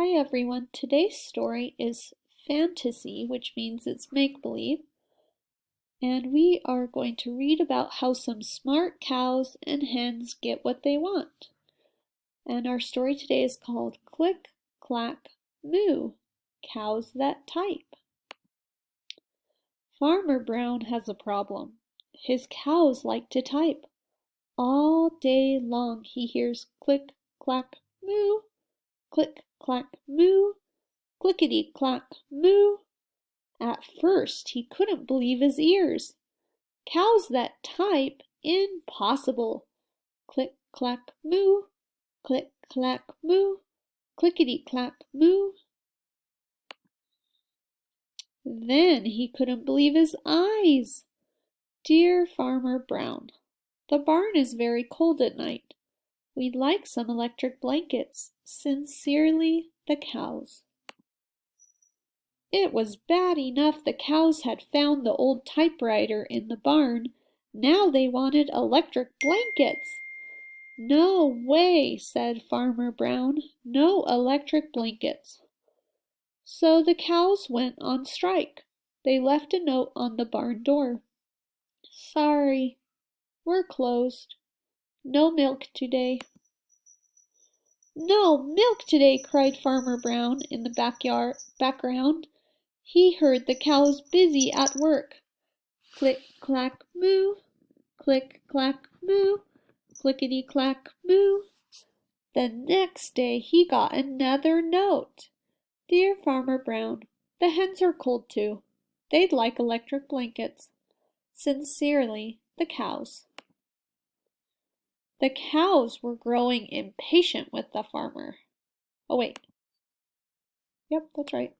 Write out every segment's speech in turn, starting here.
Hi everyone, today's story is fantasy, which means it's make-believe, and we are going to read about how some smart cows and hens get what they want. And our story today is called Click, Clack, Moo, Cows That Type. Farmer Brown has a problem. His cows like to type. All day long he hears click, clack, moo, click, clack, moo, clickety-clack, moo. At first he couldn't believe his ears. Cows that type? Impossible. Click, clack, moo, click, clack, moo, clickety-clack, moo. Then he couldn't believe his eyes. Dear Farmer Brown, the barn is very cold at night. We'd like some electric blankets. Sincerely, the cows. It was bad enough the cows had found the old typewriter in the barn. Now they wanted electric blankets. No way, said Farmer Brown. No electric blankets. So the cows went on strike. They left a note on the barn door. Sorry, we're closed. No milk today. No milk today, cried Farmer Brown in the background. He heard the cows busy at work. Click, clack, moo, click, clack, moo, clickety, clack, moo. The next day he got another note. Dear Farmer Brown, the hens are cold too. They'd like electric blankets. Sincerely, the cows. The cows were growing impatient with the farmer. Oh, wait. Yep, that's right.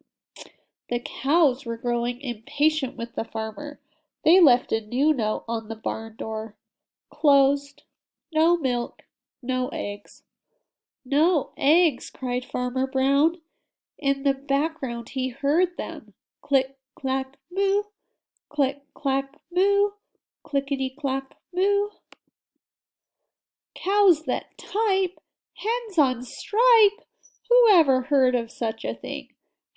The cows were growing impatient with the farmer. They left a new note on the barn door. Closed. No milk. No eggs. No eggs, cried Farmer Brown. In the background he heard them. Click, clack, moo. Click, clack, moo. Clickety, clack, moo. Cows that type? Hens on strike? Who ever heard of such a thing?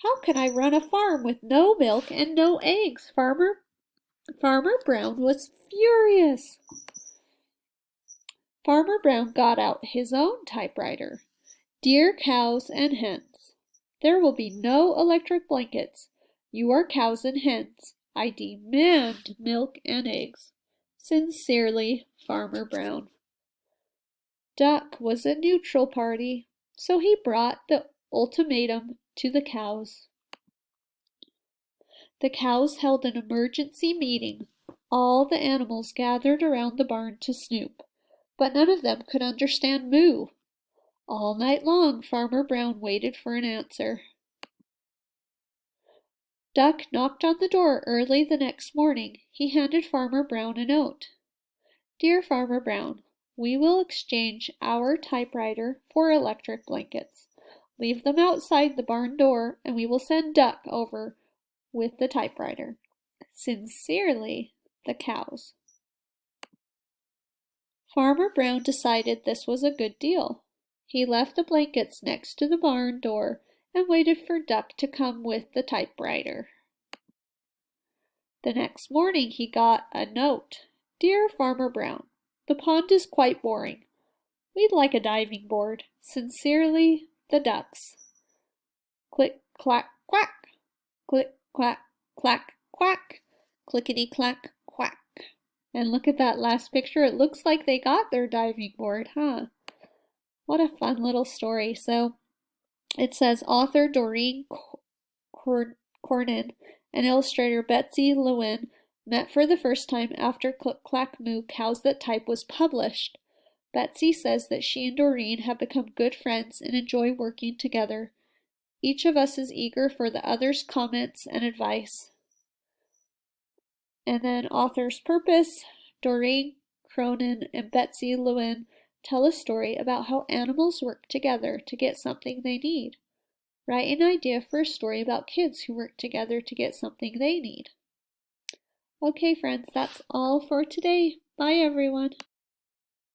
How can I run a farm with no milk and no eggs? Farmer Brown was furious. Farmer Brown got out his own typewriter. Dear cows and hens, there will be no electric blankets. You are cows and hens. I demand milk and eggs. Sincerely, Farmer Brown. Duck was a neutral party, so he brought the ultimatum to the cows. The cows held an emergency meeting. All the animals gathered around the barn to snoop, but none of them could understand moo. All night long Farmer Brown waited for an answer. Duck knocked on the door early the next morning. He handed Farmer Brown a note. Dear Farmer Brown, we will exchange our typewriter for electric blankets. Leave them outside the barn door, and we will send Duck over with the typewriter. Sincerely, the cows. Farmer Brown decided this was a good deal. He left the blankets next to the barn door and waited for Duck to come with the typewriter. The next morning he got a note. Dear Farmer Brown, the pond is quite boring. We'd like a diving board. Sincerely, the ducks. Click, clack, quack. Click, clack, clack, quack. Clickety, clack, quack. And look at that last picture. It looks like they got their diving board, huh? What a fun little story. So it says author Doreen Cornyn and illustrator Betsy Lewin met for the first time after Click Clack Moo Cows That Type was published. Betsy says that she and Doreen have become good friends and enjoy working together. Each of us is eager for the other's comments and advice. And then author's purpose, Doreen Cronin and Betsy Lewin tell a story about how animals work together to get something they need. Write an idea for a story about kids who work together to get something they need. Okay, friends, that's all for today. Bye, everyone.